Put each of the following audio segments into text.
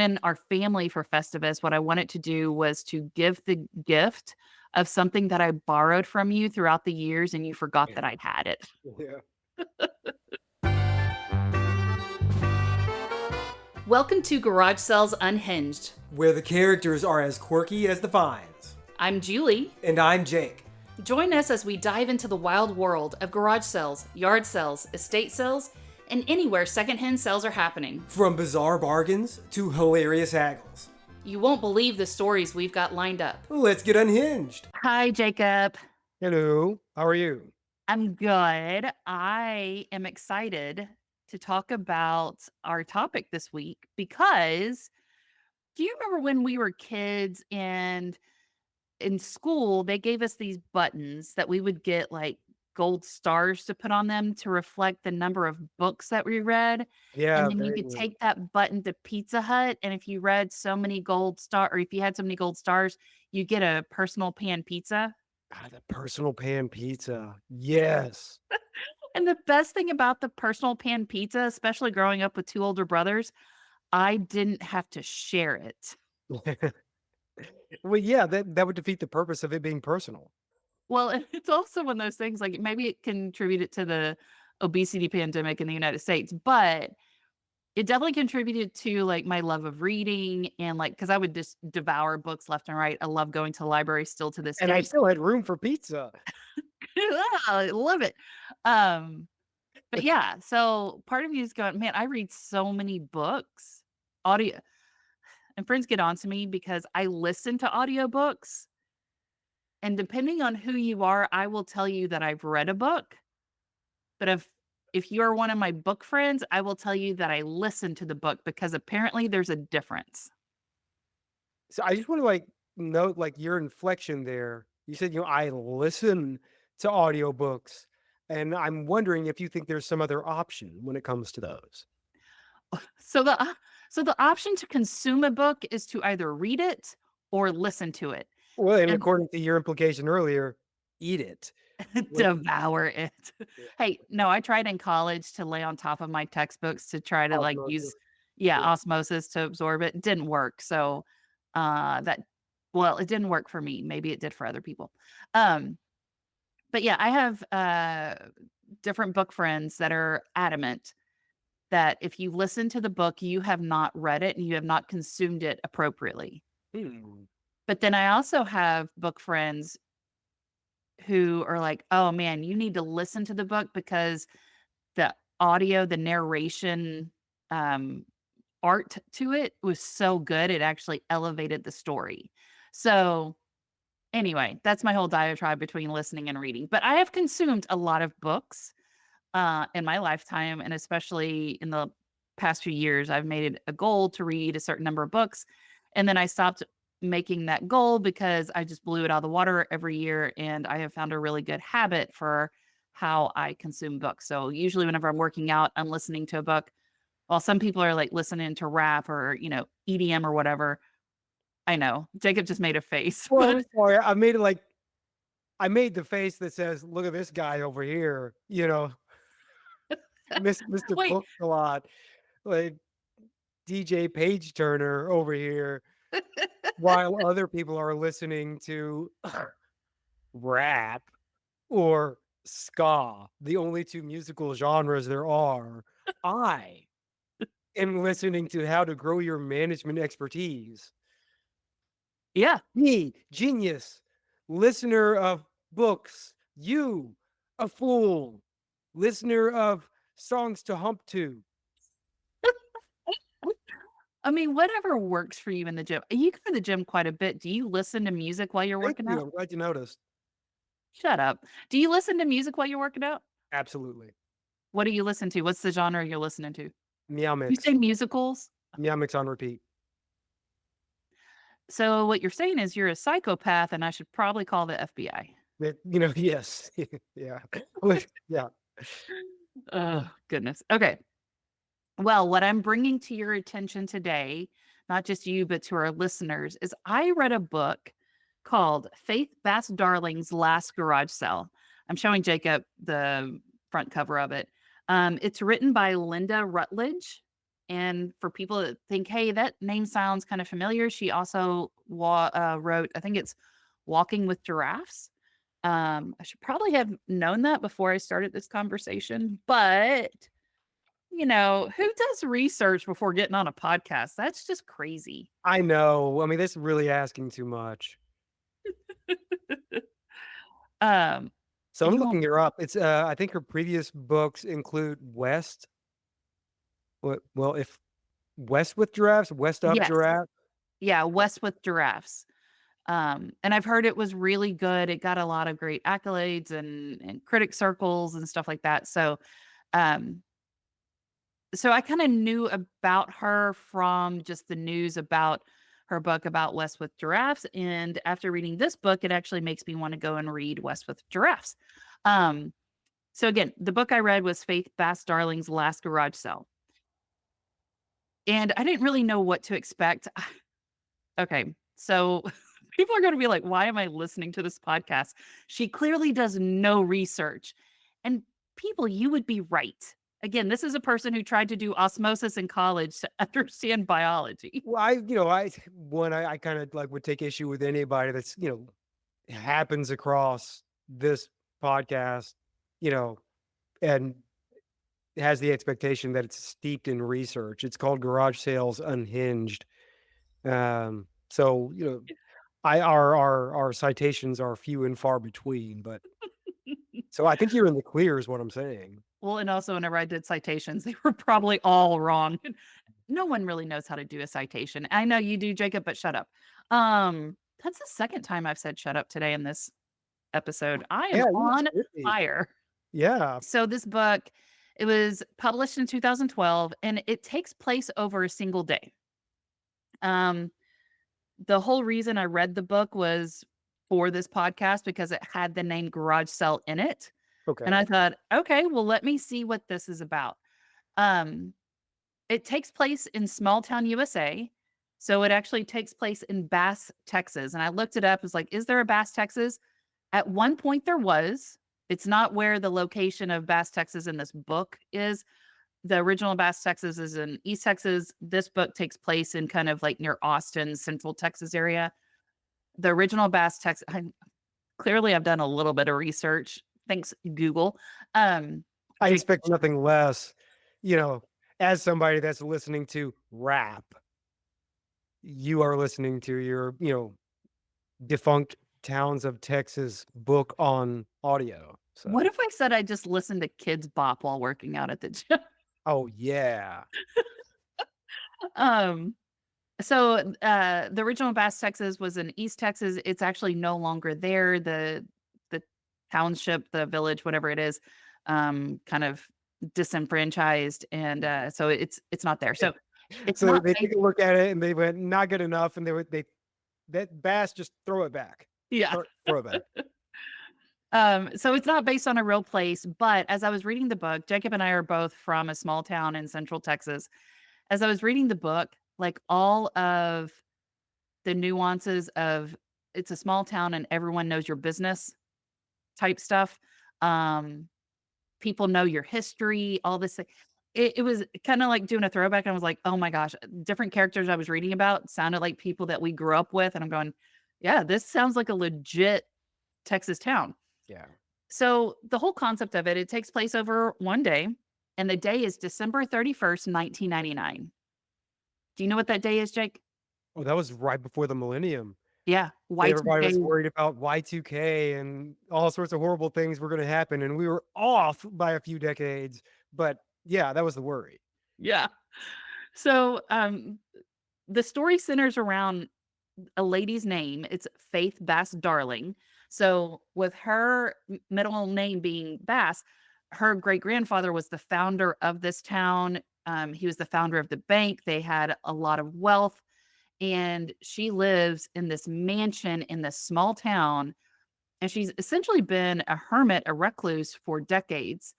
And our family for Festivus, what I wanted to do was to give the gift of something that I borrowed from you throughout the years and you forgot that I had it. Yeah. Welcome to Garage Sales Unhinged. Where the characters are as quirky as the finds. I'm Julie. And I'm Jake. Join us as we dive into the wild world of garage sales, yard sales, estate sales, and anywhere secondhand sales are happening. From bizarre bargains to hilarious haggles. You won't believe the stories we've got lined up. Let's get unhinged. Hi, Jacob. Hello. How are you? I'm good. I am excited to talk about our topic this week because do you remember when we were kids and in school they gave us these buttons that we would get like gold stars to put on them to reflect the number of books that we read, and Yeah, then you could vaguely. take that button to Pizza Hut, and if you read so many gold star or if you had so many gold stars, you get a personal pan pizza. Ah, the personal pan pizza. Yes. And the best thing about the personal pan pizza, especially growing up with 2 older brothers, I didn't have to share it. Well, yeah, that would defeat the purpose of it being personal. Well, and it's also one of those things, like, maybe it contributed to the obesity pandemic in the United States, but it definitely contributed to, like, my love of reading and, like, because I would just devour books left and right. I love going to the library still to this And I day. still had room for pizza. I love it. Um, but yeah, so part of me is going, "Man, I read so many books." Audio and friends get on to me because I listen to audiobooks, and depending on who you are, I will tell you that I've read a book, but if you're one of my book friends, I will tell you that I listened to the book because apparently there's a difference. So I just want to note your inflection there. You said, I listen to audiobooks, and I'm wondering if you think there's some other option when it comes to those. So the option to consume a book is to either read it or listen to it Well, and and according to your implication earlier, eat it. Like, devour it. yeah, Hey, no, I tried in college to lay on top of my textbooks to try to, like, use osmosis. yeah, Yeah. osmosis to absorb it. Didn't work. So, that well, it didn't work for me. Maybe it did for other people. Um, but yeah, I have, different book friends that are adamant that if you listen to the book, you have not read it and you have not consumed it appropriately. Hmm. But then I also have book friends who are like, "Oh, man, you need to listen to the book because the audio, the narration, um, art to it was so good, it actually elevated the story." So, anyway, that's my whole diatribe between listening and reading. But I have consumed a lot of books, in my lifetime, and especially in the past few years, I've made it a goal to read a certain number of books, and then I stopped making that goal because I just blew it out of the water every year, and I have found a really good habit for how I consume books. So, usually whenever I'm working out, I'm listening to a book, while some people are, like, listening to rap or, EDM or whatever. I know, Jacob just made a face, Well, but I'm sorry. I made the face that says, "Look at this guy over here," Mr. wait. Books a lot, like DJ Page Turner over here, while other people are listening to rap or ska, the only 2 musical genres there are. I am listening to how to grow your management expertise. Yeah. Me, genius, listener of books. You, a fool, listener of songs to hump to. I mean, whatever works for you in the gym. You go to the gym quite a bit. Do you listen to music while you're Thank working you. out? I'm glad you noticed. Shut up. Do you listen to music while you're working out? Absolutely. What do you listen to? What's the genre you're listening to? Meow You mix. say musicals? Meow mix on repeat. So what you're saying is you're a psychopath and I should probably call the FBI. Yes. Yeah. Yeah. Oh, goodness. Okay. Well, what I'm bringing to your attention today, not just you, but to our listeners, is I read a book called Faith Bass Darling's Last Garage Sale. I'm showing Jacob the front cover of it. It's written by Lynda Rutledge, And for people that think, hey, that name sounds kind of familiar, she also wrote, I think it's Walking with Giraffes. I should probably have known that before I started this conversation, but who does research before getting on a podcast? That's just crazy. I know. I mean, this is really asking too much. Um, So I'm you won't. looking her up. It's I think her previous books include West. Well, if West with Giraffes, West Up Yes, Giraffe. yeah, West with Giraffes. And I've heard it was really good. It got a lot of great accolades and critic circles and stuff like that. Um, so I kind of knew about her from just the news about her book about West with Giraffes. And after reading this book, it actually makes me want to go and read West with Giraffes. Um, so again, the book I read was Faith Bass Darling's Last Garage Sale. And I didn't really know what to expect. Okay. So people are going to be like, why am I listening to this podcast? She clearly does no research. And people, you would be right. Again, this is a person who tried to do osmosis in college to understand biology. Well, I kind of like would take issue with anybody that's happens across this podcast, you know, and has the expectation that it's steeped in research. It's called Garage Sales Unhinged. So I our citations are few and far between, but so I think you're in the clear, is what I'm saying. Well, and also whenever I did citations, they were probably all wrong. No one really knows how to do a citation. I know you do, Jacob, but shut up. That's the second time I've said shut up today in this episode. I am Yeah, you on should be. fire. Yeah. So this book, it was published in 2012 and it takes place over a single day. Um, the whole reason I read the book was for this podcast because it had the name Garage Sale in it. And Okay. I thought, okay, well, let me see what this is about. Um, it takes place in small town USA. So it actually takes place in Bass, Texas. And I looked it up. It's like, is there a Bass, Texas? At one point there was. It's not where the location of Bass, Texas in this book is. The original Bass, Texas is in East Texas. This book takes place in kind of like near Austin, Central Texas area. The original Bass, Texas. Clearly, I've done a little bit of research. Thanks, Google. Um, I Jake, expect nothing less, you know, as somebody that's listening to rap, you are listening to your, defunct towns of Texas book on audio. what So, if I said I just listened to Kids Bop while working out at the gym? oh yeah. um, so the original Bass, Texas was in East Texas. It's actually no longer there. The township, the village, whatever it is, kind of disenfranchised, and so it's not there. So it's So not they based. take a look at it and they went, not good enough, and they that bass, just throw it back. Yeah. Throw it back. So it's not based on a real place, but as I was reading the book, Jacob and I are both from a small town in Central Texas. As I was reading the book, like all of the nuances of it's a small town and everyone knows your business type stuff. Um, People know your history, all this. It was kind of like doing a throwback. I was like, oh my gosh, different characters I was reading about sounded like people that we grew up with. And I'm going, yeah, this sounds like a legit Texas town. Yeah. So the whole concept of it, it takes place over one day, and the day is December 31st, 1999. Do you know what that day is, Jake? Oh, that was right before the millennium. Yeah, Everybody Y2K. was worried about Y2K and all sorts of horrible things were gonna happen, and we were off by a few decades, but yeah, that was the worry. Yeah. So the story centers around a lady's name. It's Faith Bass Darling. So with her middle name being Bass, her great grandfather was the founder of this town. He was the founder of the bank. They had a lot of wealth, and she lives in this mansion in this small town. And she's essentially been a hermit, a recluse for decades.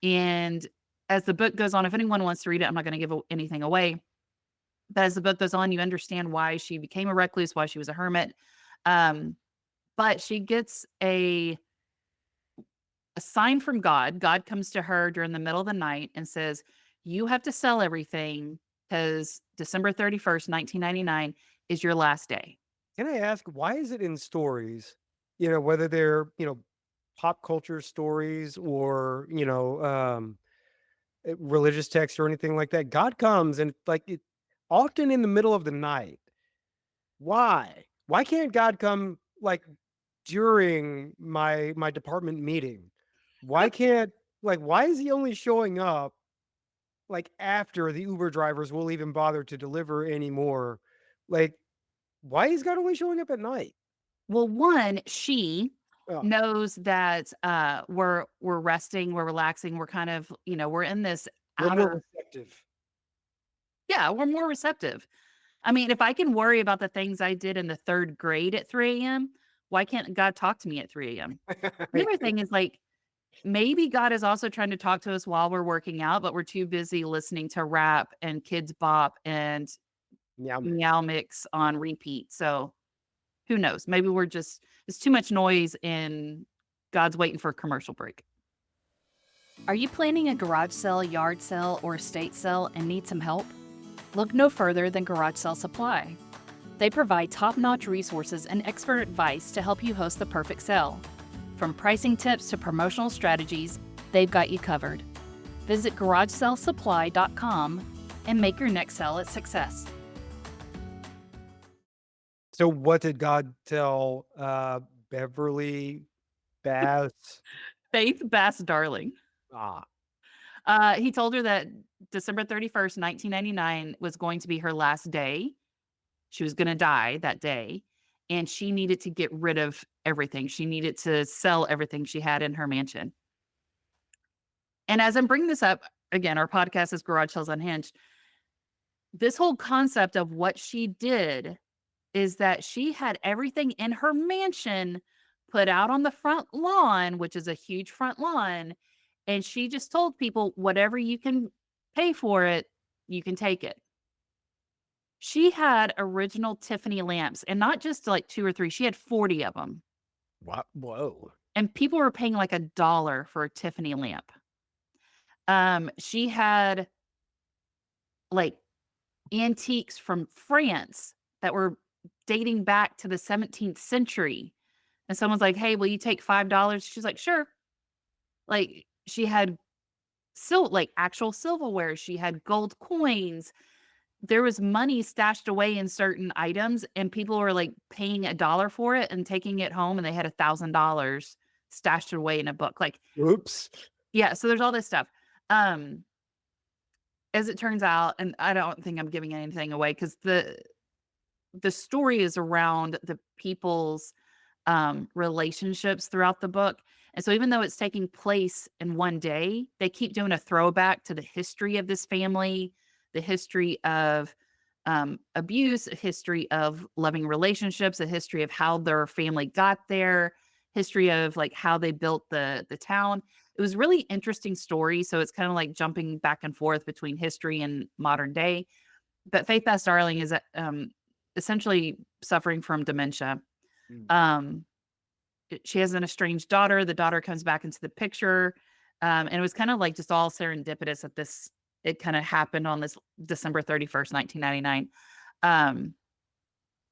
And as the book goes on, if anyone wants to read it, I'm not going to give anything away. But as the book goes on, you understand why she became a recluse, why she was a hermit. Um, but she gets a sign from God. God comes to her during the middle of the night and says, you have to sell everything because December 31st, 1999 is your last day. Can I ask, why is it in stories, whether they're, pop culture stories or, religious text or anything like that? God comes and like it often in the middle of the night. Why? Why can't God come like during my department meeting? Why can't why is he only showing up like after the Uber drivers will even bother to deliver anymore? Like, why is God only showing up at night? Well, one, she Oh, knows that, we're resting, we're relaxing, we're kind of, we're in this we're more outer. receptive. Yeah, we're more receptive. I mean, if I can worry about the things I did in the 3rd grade at 3 a.m., why can't God talk to me at 3 a.m.? The other thing is, like, maybe God is also trying to talk to us while we're working out, but we're too busy listening to rap and Kids Bop and Meow mix. Meow Mix on repeat, so who knows? Maybe we're just it's too much noise and God's waiting for a commercial break. Are you planning a garage sale, yard sale, or estate sale and need some help? Look no further than Garage Sale Supply. They provide top-notch resources and expert advice to help you host the perfect sale. From pricing tips to promotional strategies, they've got you covered. Visit garagesalesupply.com and make your next sale a success. So what did God tell Beverly Bass? Faith Bass Darling. Ah, He told her that December 31st, 1999 was going to be her last day. She was gonna die that day, and she needed to get rid of everything. She needed to sell everything she had in her mansion. And as I'm bringing this up, again, our podcast is Garage Sales Unhinged. This whole concept of what she did is that she had everything in her mansion put out on the front lawn, which is a huge front lawn, and she just told people, "Whatever you can pay for it, you can take it." She had original Tiffany lamps, and not just like 2 or 3, she had 40 of them, what? Whoa. and people were paying like $1 for a Tiffany lamp. She had, like, antiques from France that were dating back to the 17th century, and someone's like, "Hey, will you take $5?" She's like, "Sure." Like, she had actual silverware, she had gold coins. There was money stashed away in certain items, and people were, like, paying $1 for it and taking it home, and they had $1,000 stashed away in a book, like Oops. yeah, so there's all this stuff. Um, as it turns out, and I don't think I'm giving anything away because the story is around the people's, relationships throughout the book, and so even though it's taking place in one day, they keep doing a throwback to the history of this family, the history of, abuse, a history of loving relationships, a history of how their family got there, history of, like, how they built the town. It was really interesting story, so it's kinda like jumping back and forth between history and modern day, but Faith Best Darling is, essentially suffering from dementia. Mm. Um, she has an estranged daughter, the daughter comes back into the picture, and it was kind of like just all serendipitous that this it kinda happened on this December 31st, 1999. Um,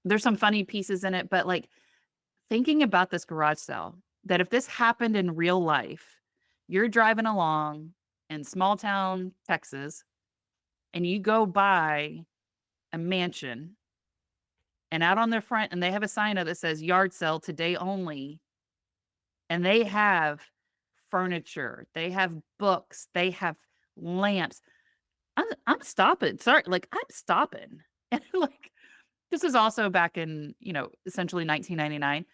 there's some funny pieces in it, but, like, thinking about this garage sale, that if this happened in real life, you're driving along in small town Texas, and you go by a mansion, and out on their front and they have a sign up that says "Yard sale today only," and they have furniture, they have books, they have lamps. I'm stopping. Sorry, like, I'm stopping. And, like, this is also back in, essentially 1999.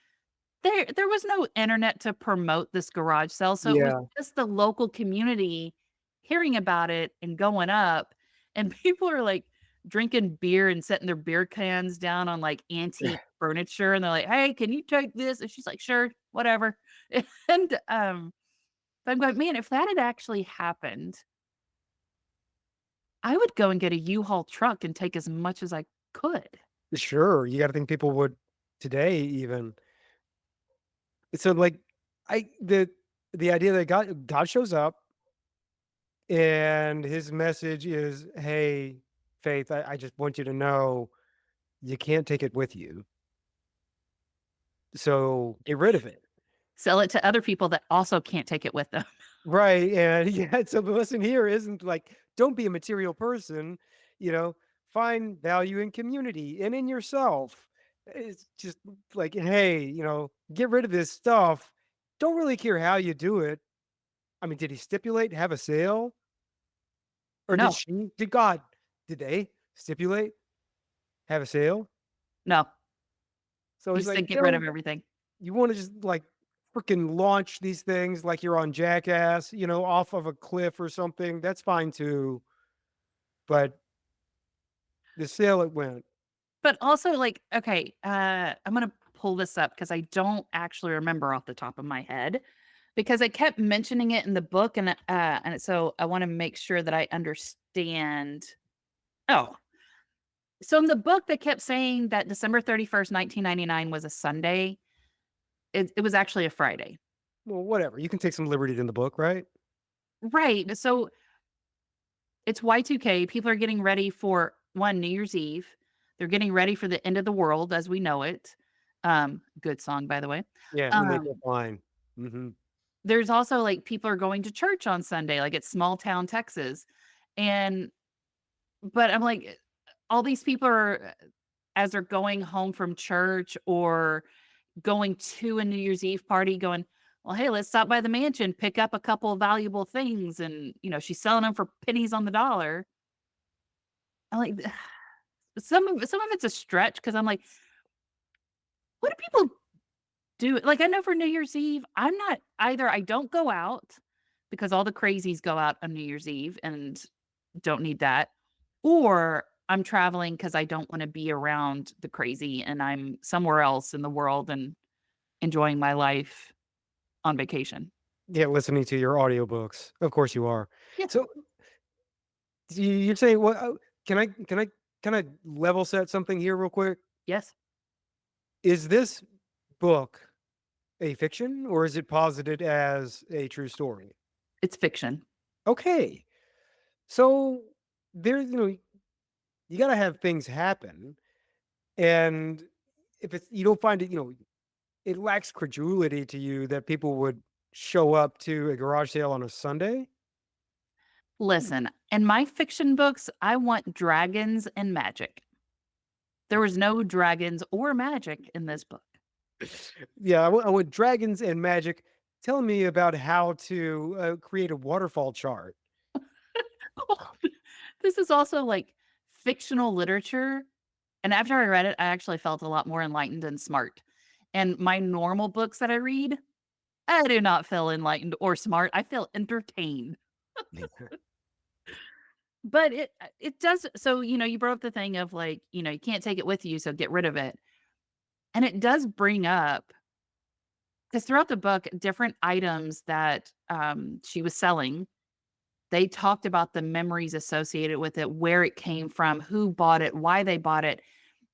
There was no internet to promote this garage sale, so it was Yeah. just the local community hearing about it and going up, and people are, like, drinking beer and setting their beer cans down on, like, antique furniture, and they're like, "Hey, can you take this?" And she's like, "Sure, whatever." And, but I'm going, "Man, if that had actually happened, I would go and get a U-Haul truck and take as much as I could." Sure. You got to think people would today even. So like the idea that God shows up and his message is, hey, Faith, I just want you to know you can't take it with you. So get rid of it. Sell it to other people that also can't take it with them. Right. And yeah, so the lesson here isn't like, don't be a material person, you know, find value in community and in yourself. It's just like, hey, get rid of this stuff. Don't really care how you do it. I mean, did he stipulate have a sale? Or did No, she? Did God? Did they stipulate have a sale? no. So He he's like, said get rid of everything. you want to just like freaking launch these things like you're on Jackass, off of a cliff or something. That's fine too. But the sale it went. But also, like, okay, I'm gonna pull this up because I don't actually remember off the top of my head because I kept mentioning it in the book, and so I want to make sure that I understand. Oh, so in the book, they kept saying that December 31st, 1999 was a Sunday. It was actually a Friday. Well, whatever. You can take some liberty in the book, right? Right. So it's Y2K. People are getting ready for one, New Year's Eve. They're getting ready for the end of the world as we know it. Good song, by the way. Yeah, we make it Um, fine. Hmm. there's also like people are going to church on Sunday, like it's small town Texas. And but I'm like, all these people are as they're going home from church or going to a New Year's Eve party, going, well, hey, let's stop by the mansion, pick up a couple of valuable things. And, she's selling them for pennies on the dollar. I'm like, some of it's a stretch because I'm like, what do people do? Like, I know for New Year's Eve, I'm not either. I don't go out because all the crazies go out on New Year's Eve and don't need that, or I'm traveling because I don't want to be around the crazy and I'm somewhere else in the world and enjoying my life on vacation. Yeah, listening to your audiobooks. Of course you are. Yeah. So you're saying, well, can I level set something here real quick? Yes. Is this book a fiction or is it posited as a true story? It's fiction. Okay. So there, you got to have things happen. And if you don't find it, it lacks credulity to you that people would show up to a garage sale on a Sunday. Listen, in my fiction books, I want dragons and magic. There was no dragons or magic in this book. Yeah, I want dragons and magic. Tell me about how to create a waterfall chart. This is also like fictional literature. And after I read it, I actually felt a lot more enlightened and smart. And my normal books that I read, I do not feel enlightened or smart. I feel entertained. But it does so, you brought up the thing of like, you can't take it with you, so get rid of it. And it does bring up because throughout the book, different items that she was selling, they talked about the memories associated with it, where it came from, who bought it, why they bought it.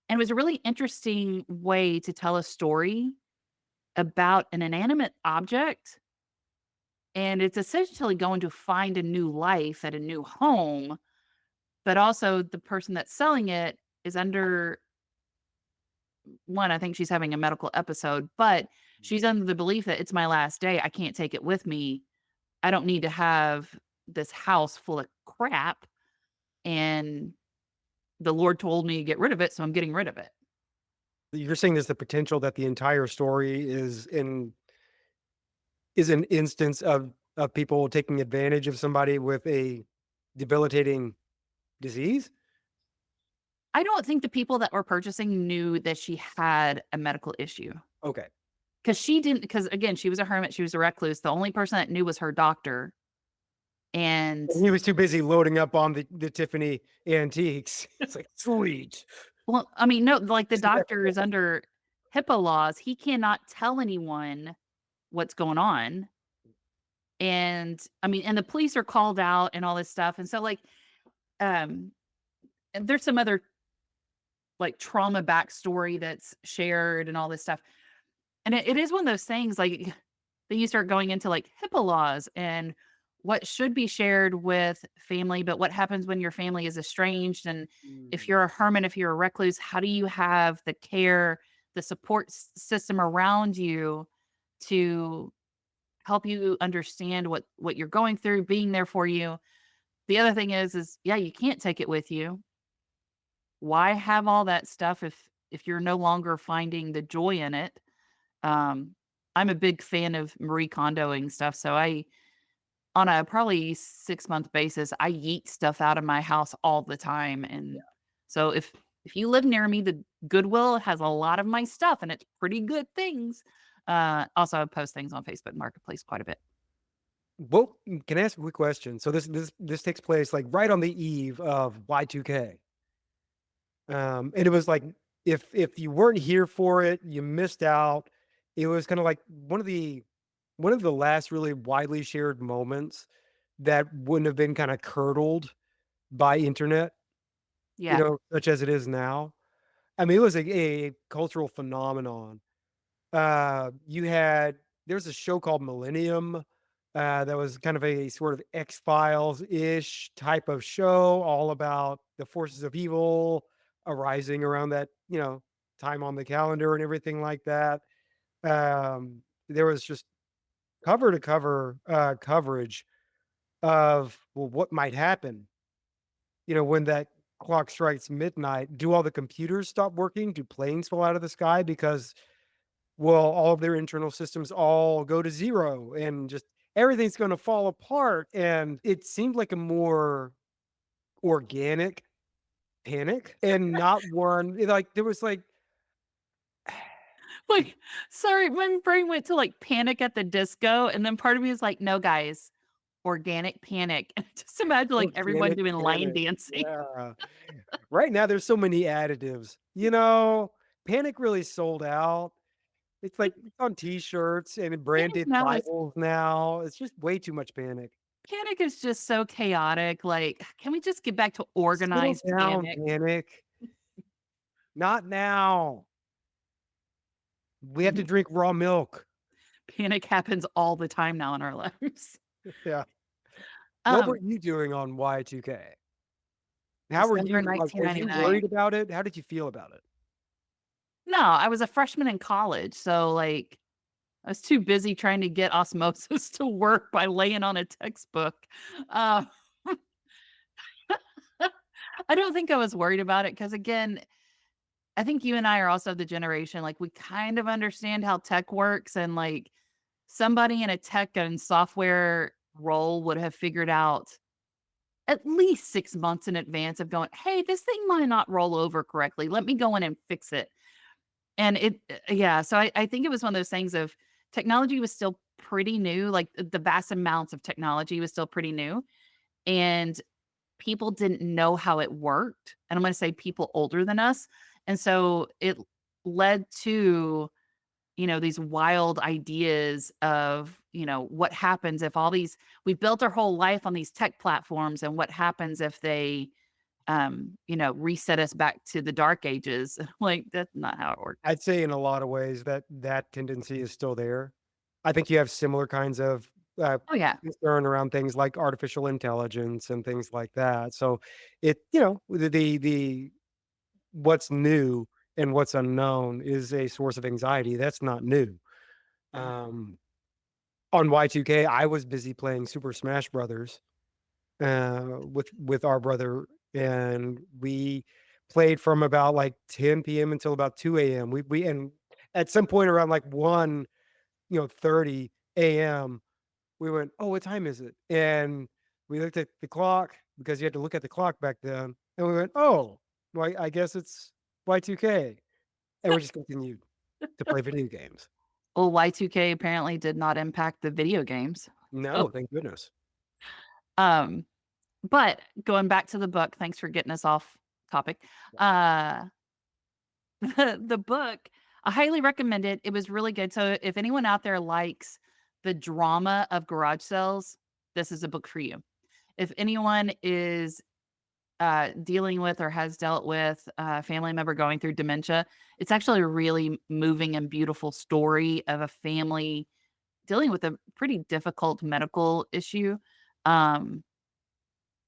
And it was a really interesting way to tell a story about an inanimate object. And it's essentially going to find a new life at a new home, but also the person that's selling it is under one, I think she's having a medical episode, but she's under the belief that it's my last day. I can't take it with me. I don't need to have this house full of crap. And the Lord told me to get rid of it, so I'm getting rid of it. You're saying there's the potential that the entire story is an instance of people taking advantage of somebody with a debilitating disease? I don't think the people that were purchasing knew that she had a medical issue Okay. because she didn't. Because again, she was a hermit, she was a recluse. The only person that knew was her doctor. And And he was too busy loading up on the Tiffany antiques. It's like, sweet. well, I mean, no, like the doctor is under HIPAA laws. He cannot tell anyone what's going on. And I mean, and the police are called out and all this stuff. And so, like, um, and there's some other like trauma backstory that's shared and all this stuff. And it is one of those things like then you start going into like HIPAA laws and what should be shared with family, but what happens when your family is estranged, and if Mm, you're a hermit, if you're a recluse, how do you have the care, the support system around you to help you understand what you're going through, being there for you. The other thing is yeah, you can't take it with you. Why have all that stuff if you're no longer finding the joy in it? Um, I'm a big fan of Marie Kondoing stuff, so I on a probably 6-month basis, I yeet stuff out of my house all the time, and so if you live near me, the Goodwill has a lot of my stuff, and it's pretty good things. Also, I post things on Facebook Marketplace quite a bit. well, can I ask a quick question? So this takes place, like, right on the eve of Y2K. And it was like, if you weren't here for it, you missed out. It was kinda like one of the last really widely shared moments that wouldn't have been kinda curdled by internet, Yeah, such as it is now. I mean, it was a cultural phenomenon. You had there's a show called Millennium, that was kind of a sort of X-Files-ish type of show, all about the forces of evil arising around that, time on the calendar and everything like that. There was just cover to cover, coverage of, well, what might happen, when that clock strikes midnight. Do all the computers stop working? Do planes fall out of the sky because, well, all of their internal systems all go to 0 and just everything's gonna fall apart, and it seemed like a more organic panic and not one like, there was, like like, sorry, my brain went to like Panic at the Disco, and then part of me is like, no, guys, organic panic. Just imagine like everyone organic doing line panic. dancing. Yeah. Right now, there's so many additives, Panic really sold out. It's like it's on T-shirts and in Panic branded now is Bibles now. It's just way too much panic. Panic is just so chaotic. Like, can we just get back to Settle organized down, panic? Panic. Not now. We have to Mhm. drink raw milk. Panic happens all the time now in our lives. Yeah. What were Um, you doing on Y2K? How were December you like, were you worried 1999. about it? How did you feel about it? No, I was a freshman in college, so, like, I was too busy trying to get osmosis to work by laying on a textbook. Uh, I don't think I was worried about it because, again, I think you and I are also the generation, like, we kind of understand how tech works, and, like, somebody in a tech and software role would have figured out at least 6 months in advance of going, "Hey, this thing might not roll over correctly. Let me go in and fix it." And yeah, so I think it was one of those things of technology was still pretty new, like, the vast amounts of technology was still pretty new, and people didn't know how it worked, and I'm gonna say people older than us, and so it led to, these wild ideas of, what happens if all these we built our whole life on these tech platforms, and what happens if they, reset us back to the dark ages? Like, that's not how it works. I'd say in a lot of ways that that tendency is still there. I think you have similar kinds of, Oh, yeah. concern around things like artificial intelligence and things like that. So the what's new and what's unknown is a source of anxiety. That's not new. Um, on Y2K, I was busy playing Super Smash Brothers, with our brother, and we played from about, like, 10 PM until about 2 AM. We and at some point around, like, 30 AM, we went, "Oh, what time is it?" And we looked at the clock because you had to look at the clock back then, and we went, "Oh, well, I guess it's Y2K," and we just continued to play video games. Well, Y2K apparently did not impact the video games. No, So, thank goodness. um, but going back to the book, thanks for getting us off topic. Uh, the book, I highly recommend it. It was really good. So if anyone out there likes the drama of garage sales, this is a book for you. If anyone is dealing with or has dealt with a family member going through dementia, it's actually a really moving and beautiful story of a family dealing with a pretty difficult medical issue. Um,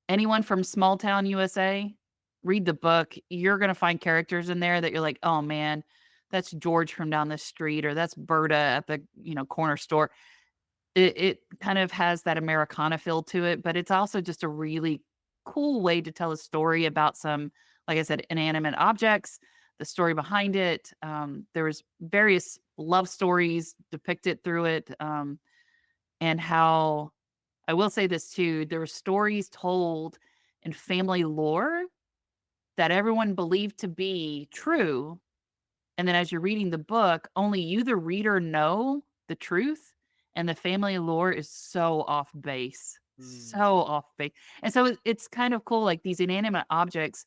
Anyone from Small Town USA, read the book. You're gonna find characters in there that you're like, "Oh, man, that's George from down the street," or "That's Berta at the, corner store." It kind of has that Americana feel to it, but it's also just a really cool way to tell a story about some, like I said, inanimate objects, the story behind it. There was various love stories depicted through it, and how I will say this too, there were stories told in family lore that everyone believed to be true, and then as you're reading the book, only you, the reader, know the truth, and the family lore is so off base, so Mm. off base. And so it's kind of cool, like, these inanimate objects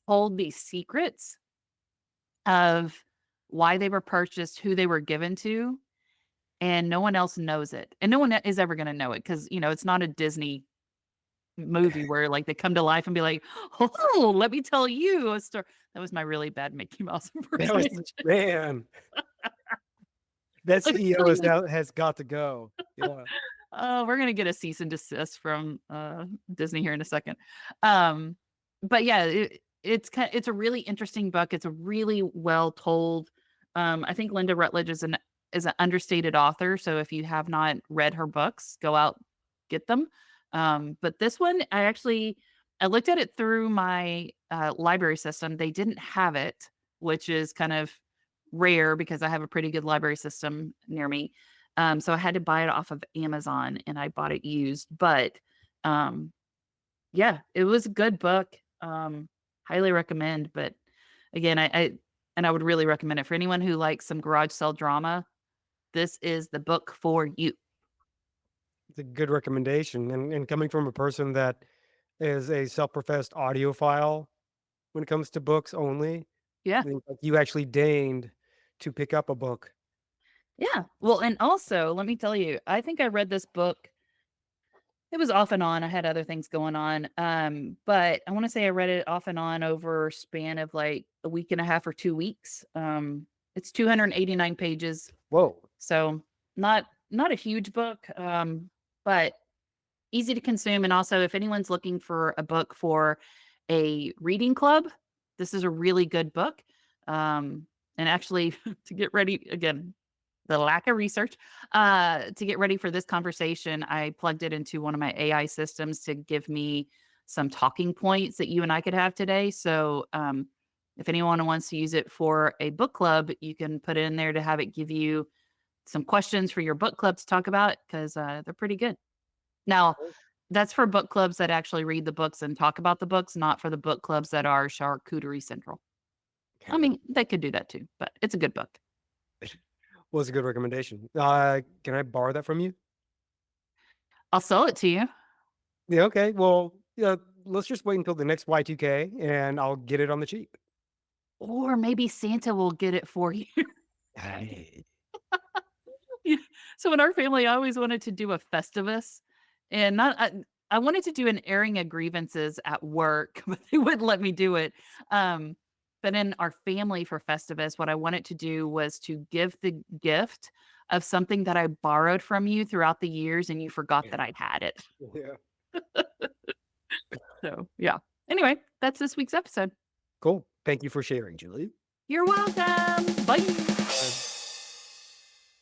hold these secrets of why they were purchased, who they were given to, and no one else knows it. And no one is ever gonna know it because it's not a Disney movie where, like, they come to life and be like, "Oh, let me tell you a story." That was my really bad Mickey Mouse That was impersonation. man, that Let me CEO tell is you. now has got to go. Yeah. Oh, we're gonna get a cease and desist from, Disney here in a second. Um, but yeah, it's a really interesting book. It's a really well told. I think Lynda Rutledge is an understated author. So if you have not read her books, go out get them. But this one, I looked at it through my library system. They didn't have it, which is kind of rare because I have a pretty good library system near me. So I had to buy it off of Amazon and I bought it used. But um, yeah, it was a good book. Highly recommend. But again, I would really recommend it for anyone who likes some garage sale drama. This is the book for you. It's a good recommendation, and coming from a person that is a self-professed audiophile when it comes to books only, Yeah. I think, like, you actually deigned to pick up a book. Yeah. Well, and also, let me tell you, I think I read this book. It was off and on. I had other things going on. But I want to say I read it off and on over a span of like a week and a half or 2 weeks. It's 289 pages. Whoa. So not a huge book, but easy to consume. And also, if anyone's looking for a book for a reading club, this is a really good book. And actually, to get ready again, the lack of research, to get ready for this conversation, I plugged it into one of my AI systems to give me some talking points that you and I could have today. So, if anyone wants to use it for a book club, you can put it in there to have it give you some questions for your book club to talk about because they're pretty good. Now, that's for book clubs that actually read the books and talk about the books, not for the book clubs that are charcuterie central. I Okay. mean, they could do that too, but it's a good book. Was a good recommendation. Can I borrow that from you? I'll sell it to you, Yeah, okay. Well, yeah, let's just wait until the next Y2K and I'll get it on the cheap. or maybe Santa will get it for you. Hey. Yeah. So in our family, I always wanted to do a Festivus, and not I wanted to do an airing of grievances at work, but they wouldn't let me do it. Um, but in our family for Festivus, what I wanted to do was to give the gift of something that I borrowed from you throughout the years, and you forgot that I'd had it. Yeah. So yeah. Anyway, that's this week's episode. Cool. Thank you for sharing, Julie. You're welcome. Bye.